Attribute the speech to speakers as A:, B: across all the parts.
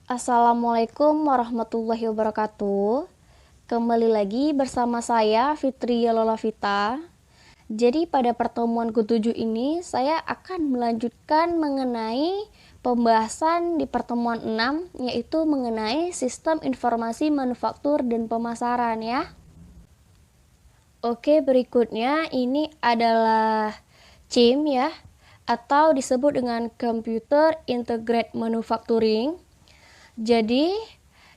A: Assalamualaikum warahmatullahi wabarakatuh. Kembali lagi bersama saya Fitri Lolavita. Jadi pada pertemuan ke-7 ini saya akan melanjutkan mengenai pembahasan di pertemuan 6, yaitu mengenai sistem informasi manufaktur dan pemasaran ya. Oke, berikutnya ini adalah CIM ya, atau disebut dengan Computer Integrated Manufacturing. Jadi,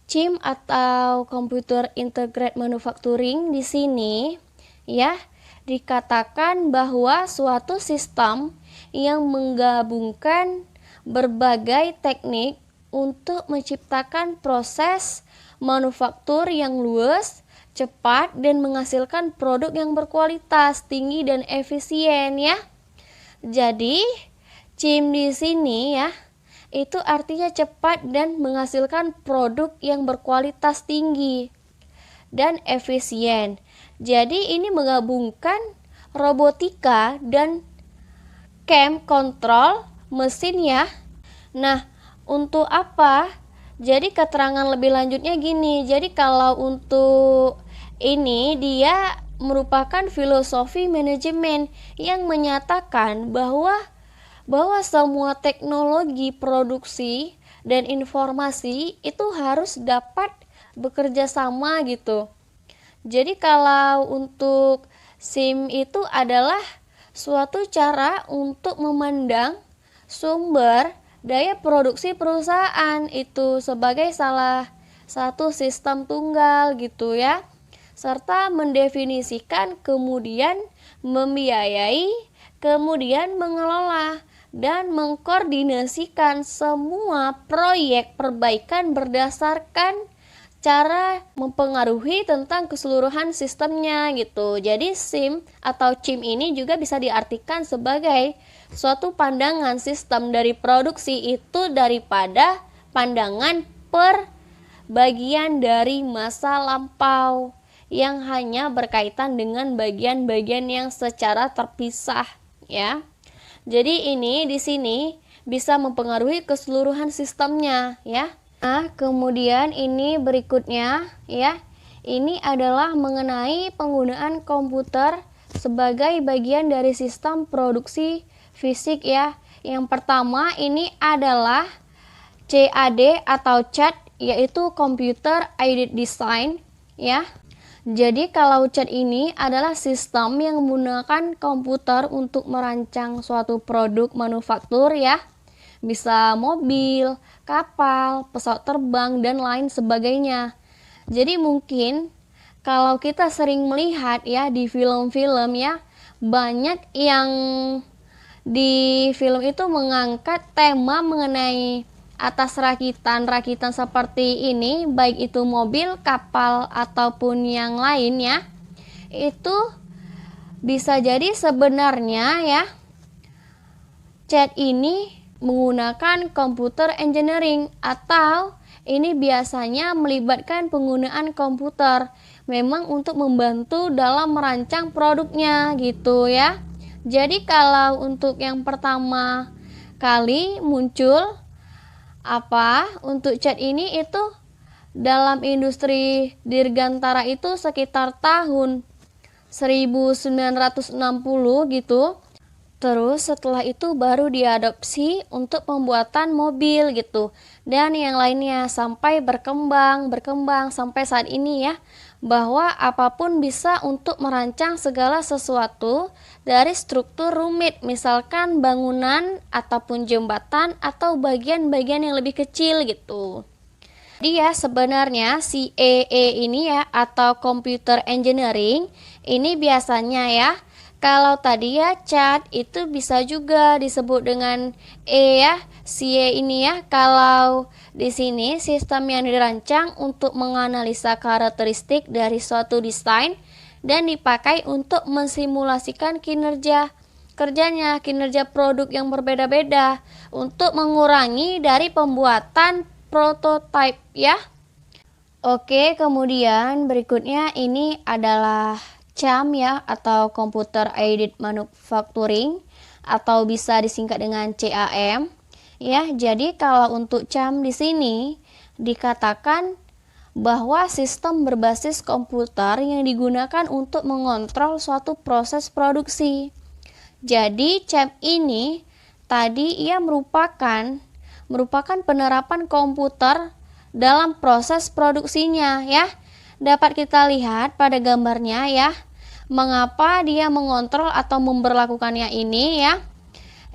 A: CIM atau Computer Integrated Manufacturing di sini ya dikatakan bahwa suatu sistem yang menggabungkan berbagai teknik untuk menciptakan proses manufaktur yang luas, cepat, dan menghasilkan produk yang berkualitas tinggi dan efisien ya. Jadi, CIM di sini ya itu artinya cepat dan menghasilkan produk yang berkualitas tinggi dan efisien. Jadi ini menggabungkan robotika dan cam control mesin ya. Nah, untuk apa? Jadi keterangan lebih lanjutnya gini. Jadi kalau untuk ini dia merupakan filosofi manajemen yang menyatakan bahwa semua teknologi produksi dan informasi itu harus dapat bekerja sama gitu. Jadi kalau untuk SIM itu adalah suatu cara untuk memandang sumber daya produksi perusahaan itu sebagai salah satu sistem tunggal gitu ya, serta mendefinisikan, kemudian membiayai, kemudian mengelola dan mengkoordinasikan semua proyek perbaikan berdasarkan cara mempengaruhi tentang keseluruhan sistemnya gitu. Jadi SIM atau CIM ini juga bisa diartikan sebagai suatu pandangan sistem dari produksi itu daripada pandangan per bagian dari masa lampau yang hanya berkaitan dengan bagian-bagian yang secara terpisah ya. Jadi ini di sini bisa mempengaruhi keseluruhan sistemnya ya. Nah, kemudian ini berikutnya ya. Ini adalah mengenai penggunaan komputer sebagai bagian dari sistem produksi fisik ya. Yang pertama ini adalah CAD atau CAD, yaitu Computer Aided Design ya. Jadi kalau CAD ini adalah sistem yang menggunakan komputer untuk merancang suatu produk manufaktur ya. Bisa mobil, kapal, pesawat terbang, dan lain sebagainya. Jadi mungkin kalau kita sering melihat ya di film-film ya, banyak yang di film itu mengangkat tema mengenai atas rakitan seperti ini, baik itu mobil, kapal, ataupun yang lainnya, itu bisa jadi sebenarnya ya CAD ini menggunakan computer engineering, atau ini biasanya melibatkan penggunaan komputer memang untuk membantu dalam merancang produknya gitu ya. Jadi kalau untuk yang pertama kali muncul untuk CAD ini itu dalam industri dirgantara itu sekitar tahun 1960 gitu. Terus setelah itu baru diadopsi untuk pembuatan mobil gitu. Dan yang lainnya sampai berkembang sampai saat ini ya, bahwa apapun bisa untuk merancang segala sesuatu dari struktur rumit, misalkan bangunan ataupun jembatan atau bagian-bagian yang lebih kecil gitu. Jadi ya sebenarnya si ini ya atau computer engineering ini biasanya ya, kalau tadi ya CAD itu bisa juga disebut dengan ya, si ini ya. Kalau di sini sistem yang dirancang untuk menganalisa karakteristik dari suatu desain dan dipakai untuk mensimulasikan kinerja produk yang berbeda-beda untuk mengurangi dari pembuatan prototipe ya. Oke, kemudian berikutnya ini adalah CAM ya, atau Computer Aided Manufacturing, atau bisa disingkat dengan CAM. Ya, jadi kalau untuk CAM di sini dikatakan bahwa sistem berbasis komputer yang digunakan untuk mengontrol suatu proses produksi. Jadi CAM ini tadi ia merupakan penerapan komputer dalam proses produksinya ya. Dapat kita lihat pada gambarnya ya. Mengapa dia mengontrol atau memberlakukannya ini ya?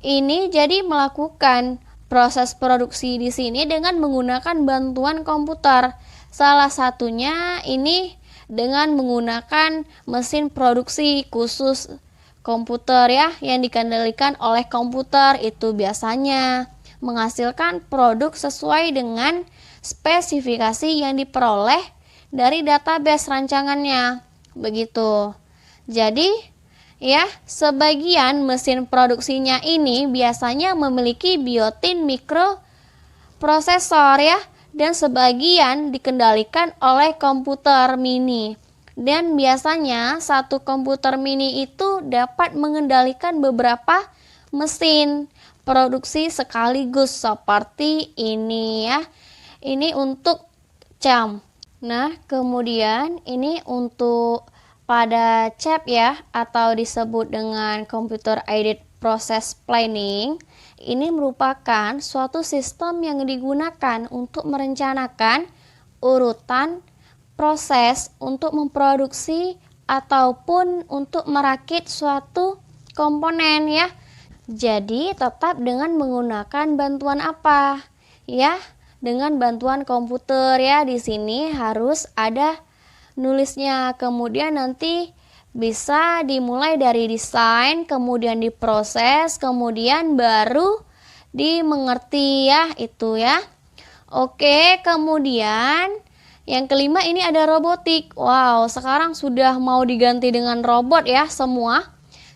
A: Ini jadi melakukan proses produksi di sini dengan menggunakan bantuan komputer. Salah satunya ini dengan menggunakan mesin produksi khusus komputer ya, yang dikendalikan oleh komputer. Itu biasanya menghasilkan produk sesuai dengan spesifikasi yang diperoleh dari database rancangannya. Begitu. Jadi ya, sebagian mesin produksinya ini biasanya memiliki built-in mikroprosesor ya, dan sebagian dikendalikan oleh komputer mini. Dan biasanya satu komputer mini itu dapat mengendalikan beberapa mesin produksi sekaligus seperti ini ya. Ini untuk CAM. Nah, kemudian ini untuk pada CAP ya, atau disebut dengan Computer Aided Process Planning. Ini merupakan suatu sistem yang digunakan untuk merencanakan urutan proses untuk memproduksi ataupun untuk merakit suatu komponen ya. Jadi tetap dengan menggunakan bantuan apa? Ya, dengan bantuan komputer ya. Di sini harus ada nulisnya, kemudian nanti bisa dimulai dari desain, kemudian diproses, kemudian baru dimengerti ya, itu ya. Oke, kemudian yang kelima ini ada robotik. Wow, sekarang sudah mau diganti dengan robot ya semua.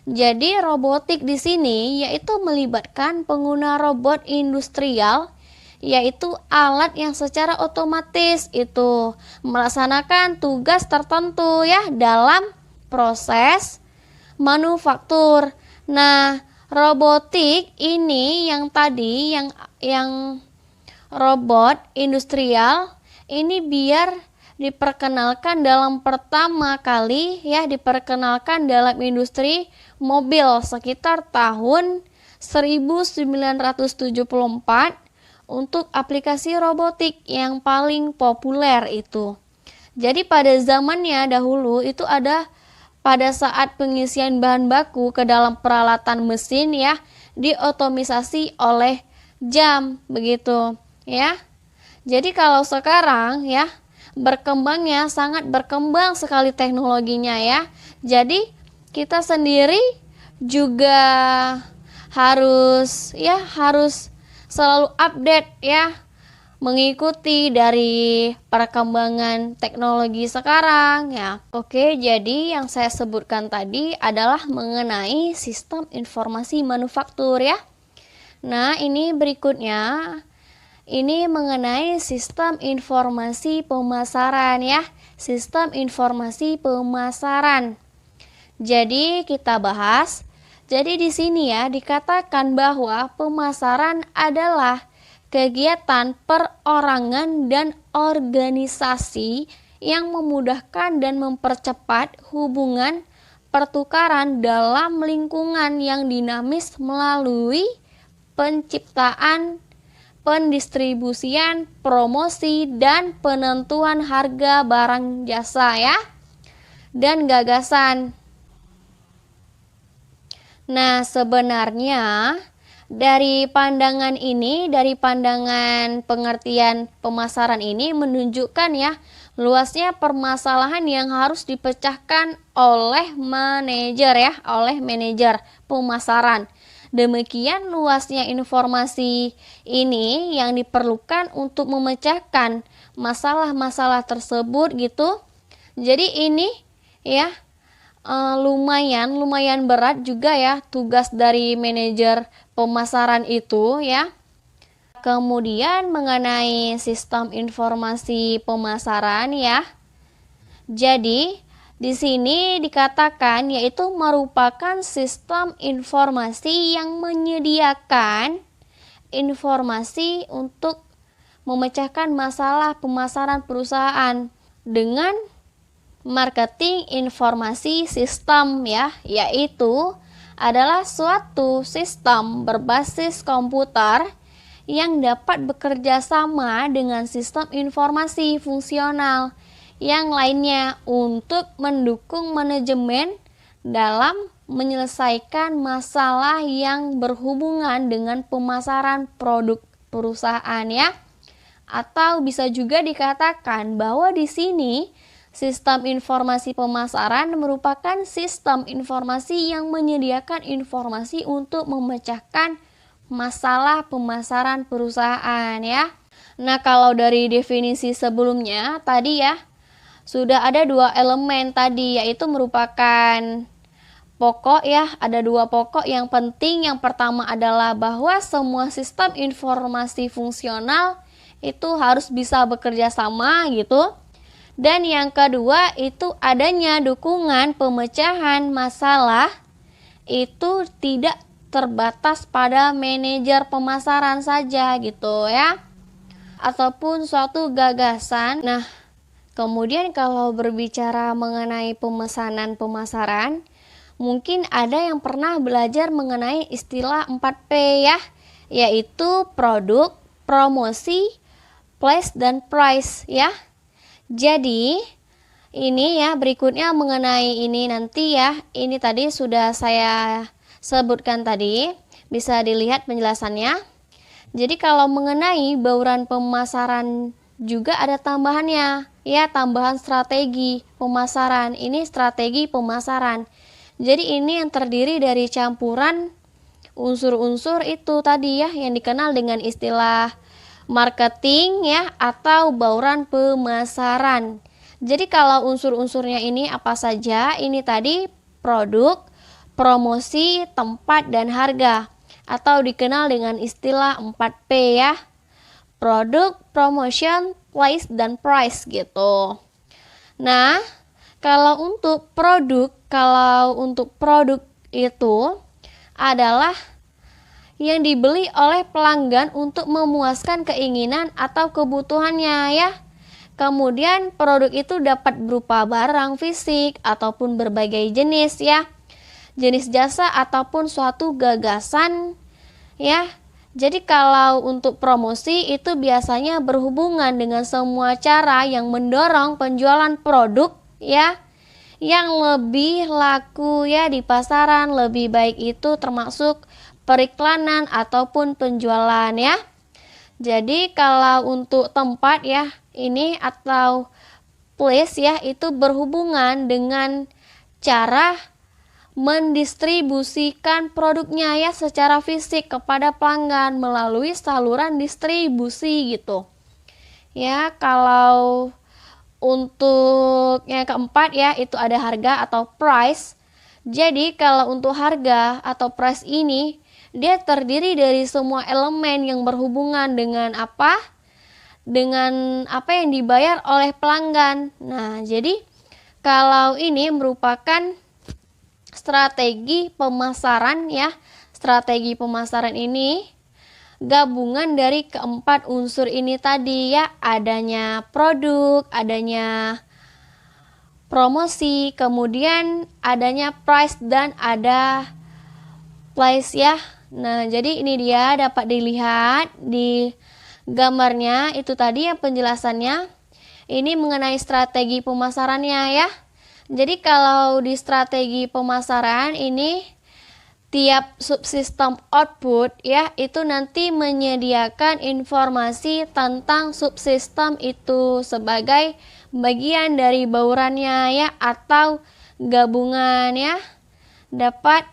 A: Jadi robotik di sini yaitu melibatkan pengguna robot industrial, yaitu alat yang secara otomatis itu melaksanakan tugas tertentu ya dalam proses manufaktur. Nah, robotik ini yang tadi yang robot industrial ini biar diperkenalkan dalam pertama kali ya, diperkenalkan dalam industri mobil sekitar tahun 1974 untuk aplikasi robotik yang paling populer itu. Jadi pada zamannya dahulu itu ada pada saat pengisian bahan baku ke dalam peralatan mesin ya, diotomisasi oleh jam begitu ya. Jadi kalau sekarang ya, berkembangnya sangat berkembang sekali teknologinya ya. Jadi kita sendiri juga harus selalu update ya, mengikuti dari perkembangan teknologi sekarang ya. Oke, jadi yang saya sebutkan tadi adalah mengenai sistem informasi manufaktur ya. Nah, ini berikutnya ini mengenai sistem informasi pemasaran ya. Sistem informasi pemasaran. Jadi kita bahas. Jadi di sini ya dikatakan bahwa pemasaran adalah kegiatan perorangan dan organisasi yang memudahkan dan mempercepat hubungan pertukaran dalam lingkungan yang dinamis melalui penciptaan, pendistribusian, promosi, dan penentuan harga barang jasa ya, dan gagasan. Nah, sebenarnya dari pandangan ini, dari pandangan pengertian pemasaran ini menunjukkan ya luasnya permasalahan yang harus dipecahkan oleh manajer ya, oleh manajer pemasaran. Demikian luasnya informasi ini yang diperlukan untuk memecahkan masalah-masalah tersebut gitu. Jadi ini ya lumayan berat juga ya tugas dari manajer pemasaran itu ya. Kemudian mengenai sistem informasi pemasaran ya. Jadi di sini dikatakan yaitu merupakan sistem informasi yang menyediakan informasi untuk memecahkan masalah pemasaran perusahaan dengan marketing informasi sistem ya, yaitu adalah suatu sistem berbasis komputer yang dapat bekerja sama dengan sistem informasi fungsional yang lainnya untuk mendukung manajemen dalam menyelesaikan masalah yang berhubungan dengan pemasaran produk perusahaan ya. Atau bisa juga dikatakan bahwa di sini sistem informasi pemasaran merupakan sistem informasi yang menyediakan informasi untuk memecahkan masalah pemasaran perusahaan ya. Nah, kalau dari definisi sebelumnya tadi ya, sudah ada dua elemen tadi, yaitu merupakan pokok ya, ada dua pokok yang penting. Yang pertama adalah bahwa semua sistem informasi fungsional itu harus bisa bekerja sama gitu. Dan yang kedua itu adanya dukungan pemecahan masalah itu tidak terbatas pada manajer pemasaran saja gitu ya, ataupun suatu gagasan. Nah, kemudian kalau berbicara mengenai pemesanan pemasaran, mungkin ada yang pernah belajar mengenai istilah 4P ya, yaitu produk, promosi, place, dan price ya. Jadi ini ya, berikutnya mengenai ini nanti ya, ini tadi sudah saya sebutkan tadi, bisa dilihat penjelasannya. Jadi kalau mengenai bauran pemasaran juga ada tambahannya ya, tambahan strategi pemasaran. Ini strategi pemasaran. Jadi ini yang terdiri dari campuran unsur-unsur itu tadi ya, yang dikenal dengan istilah marketing ya, atau bauran pemasaran. Jadi kalau unsur-unsurnya ini apa saja? Ini tadi produk, promosi, tempat, dan harga, atau dikenal dengan istilah 4P ya. Produk, promotion, place, dan price gitu. Nah, kalau untuk produk itu adalah yang dibeli oleh pelanggan untuk memuaskan keinginan atau kebutuhannya ya. Kemudian produk itu dapat berupa barang fisik ataupun berbagai jenis ya, jenis jasa ataupun suatu gagasan ya. Jadi kalau untuk promosi itu biasanya berhubungan dengan semua cara yang mendorong penjualan produk ya, yang lebih laku ya di pasaran. Lebih baik itu termasuk periklanan ataupun penjualan ya. Jadi kalau untuk tempat ya, ini atau place ya, itu berhubungan dengan cara mendistribusikan produknya ya secara fisik kepada pelanggan melalui saluran distribusi gitu. Ya, kalau untuk yang keempat ya, itu ada harga atau price. Jadi kalau untuk harga atau price ini, dia terdiri dari semua elemen yang berhubungan dengan apa? Dengan apa yang dibayar oleh pelanggan. Nah, jadi kalau ini merupakan strategi pemasaran ya. Strategi pemasaran ini gabungan dari keempat unsur ini tadi ya. Adanya produk, adanya promosi, kemudian adanya price, dan ada place ya. Nah, jadi ini dia dapat dilihat di gambarnya, itu tadi yang penjelasannya. Ini mengenai strategi pemasarannya ya. Jadi kalau di strategi pemasaran ini, tiap subsistem output ya, itu nanti menyediakan informasi tentang subsistem itu sebagai bagian dari baurannya ya, atau gabungan ya. Dapat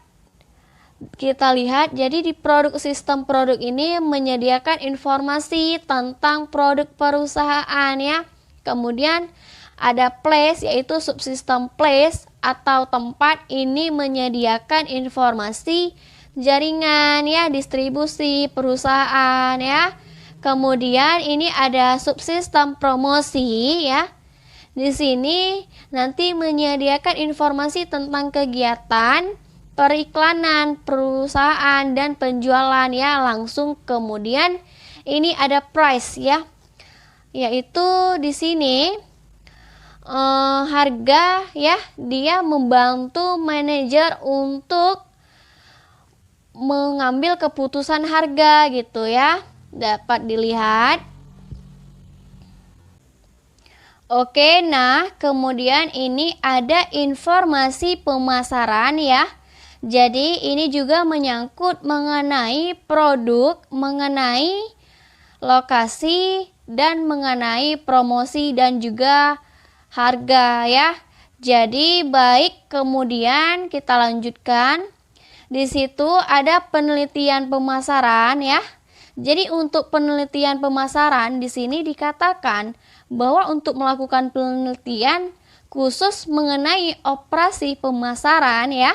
A: kita lihat, jadi di produk sistem produk ini menyediakan informasi tentang produk perusahaan ya. Kemudian ada place, yaitu subsistem place atau tempat, ini menyediakan informasi jaringan ya, distribusi perusahaan ya. Kemudian ini ada subsistem promosi ya. Di sini nanti menyediakan informasi tentang kegiatan, periklanan, perusahaan, dan penjualan ya langsung. Kemudian ini ada price ya, yaitu di sini harga ya, dia membantu manajer untuk mengambil keputusan harga gitu ya, dapat dilihat. Oke, nah kemudian ini ada informasi pemasaran ya. Jadi ini juga menyangkut mengenai produk, mengenai lokasi, dan mengenai promosi dan juga harga ya. Jadi baik, kemudian kita lanjutkan. Di situ ada penelitian pemasaran ya. Jadi untuk penelitian pemasaran di sini dikatakan bahwa untuk melakukan penelitian khusus mengenai operasi pemasaran ya,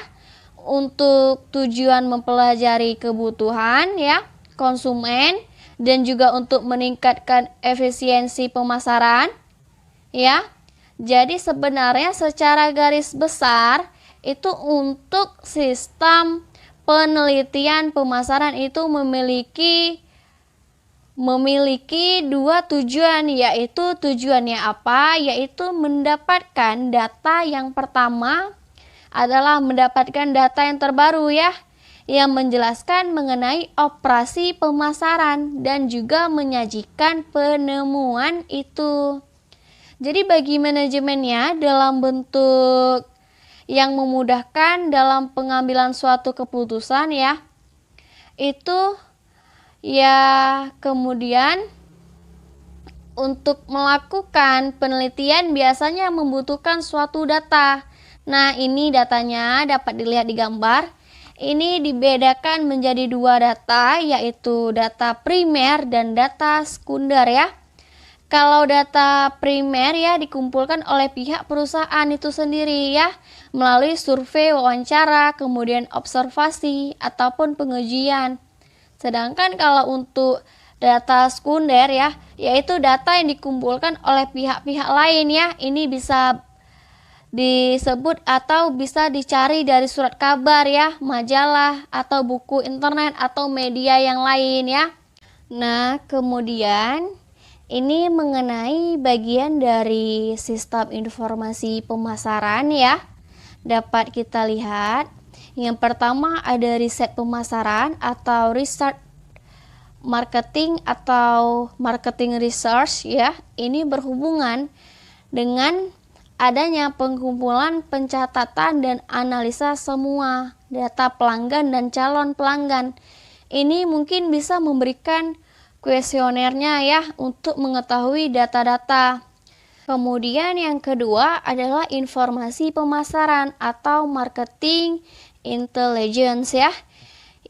A: untuk tujuan mempelajari kebutuhan ya konsumen, dan juga untuk meningkatkan efisiensi pemasaran ya. Jadi sebenarnya secara garis besar itu untuk sistem penelitian pemasaran itu memiliki dua tujuan, yaitu tujuannya apa? Yaitu mendapatkan data. Yang pertama adalah mendapatkan data yang terbaru ya, yang menjelaskan mengenai operasi pemasaran dan juga menyajikan penemuan itu. Jadi bagi manajemennya dalam bentuk yang memudahkan dalam pengambilan suatu keputusan ya, itu ya. Kemudian untuk melakukan penelitian biasanya membutuhkan suatu data. Nah, ini datanya dapat dilihat di gambar. Ini dibedakan menjadi dua data, yaitu data primer dan data sekunder ya. Kalau data primer ya dikumpulkan oleh pihak perusahaan itu sendiri ya, melalui survei, wawancara, kemudian observasi ataupun pengujian. Sedangkan kalau untuk data sekunder ya, yaitu data yang dikumpulkan oleh pihak-pihak lain ya. Ini bisa disebut atau bisa dicari dari surat kabar ya, majalah, atau buku internet, atau media yang lain ya. Nah, kemudian ini mengenai bagian dari sistem informasi pemasaran ya. Dapat kita lihat, yang pertama ada riset pemasaran atau research marketing atau marketing research ya. Ini berhubungan dengan adanya pengumpulan, pencatatan, dan analisa semua data pelanggan dan calon pelanggan. Ini mungkin bisa memberikan kuesionernya ya untuk mengetahui data-data. Kemudian yang kedua adalah informasi pemasaran atau marketing intelligence ya.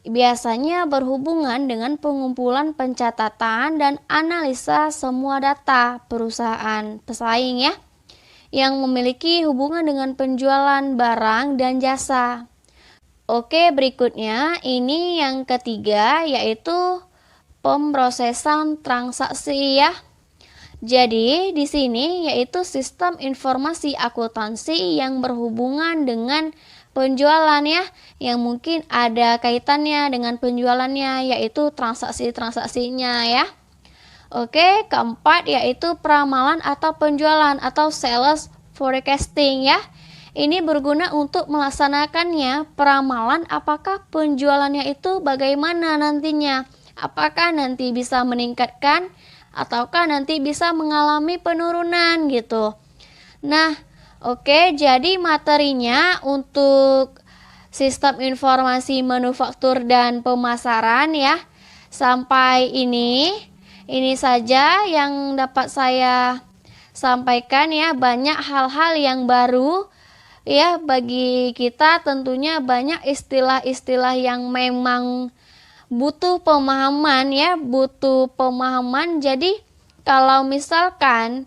A: Biasanya berhubungan dengan pengumpulan, pencatatan, dan analisa semua data perusahaan pesaing ya, yang memiliki hubungan dengan penjualan barang dan jasa. Oke, berikutnya ini yang ketiga, yaitu pemrosesan transaksi ya. Jadi di sini yaitu sistem informasi akuntansi yang berhubungan dengan penjualan ya, yang mungkin ada kaitannya dengan penjualannya, yaitu transaksi-transaksinya ya. Oke, keempat yaitu peramalan atau penjualan atau sales forecasting ya. Ini berguna untuk melaksanakannya peramalan apakah penjualannya itu bagaimana nantinya. Apakah nanti bisa meningkatkan ataukah nanti bisa mengalami penurunan gitu. Nah, oke, jadi materinya untuk sistem informasi manufaktur dan pemasaran ya. Sampai ini saja yang dapat saya sampaikan ya. Banyak hal-hal yang baru ya bagi kita, tentunya banyak istilah-istilah yang memang butuh pemahaman ya, butuh pemahaman. Jadi kalau misalkan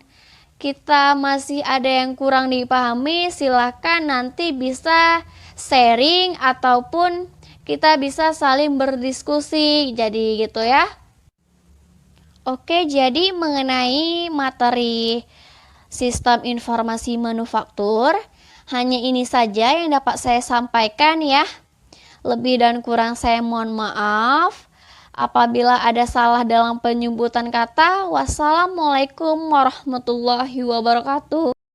A: kita masih ada yang kurang dipahami, silakan nanti bisa sharing ataupun kita bisa saling berdiskusi. Jadi gitu ya. Oke, jadi mengenai materi sistem informasi manufaktur, hanya ini saja yang dapat saya sampaikan ya. Lebih dan kurang saya mohon maaf. Apabila ada salah dalam penyebutan kata, wassalamualaikum warahmatullahi wabarakatuh.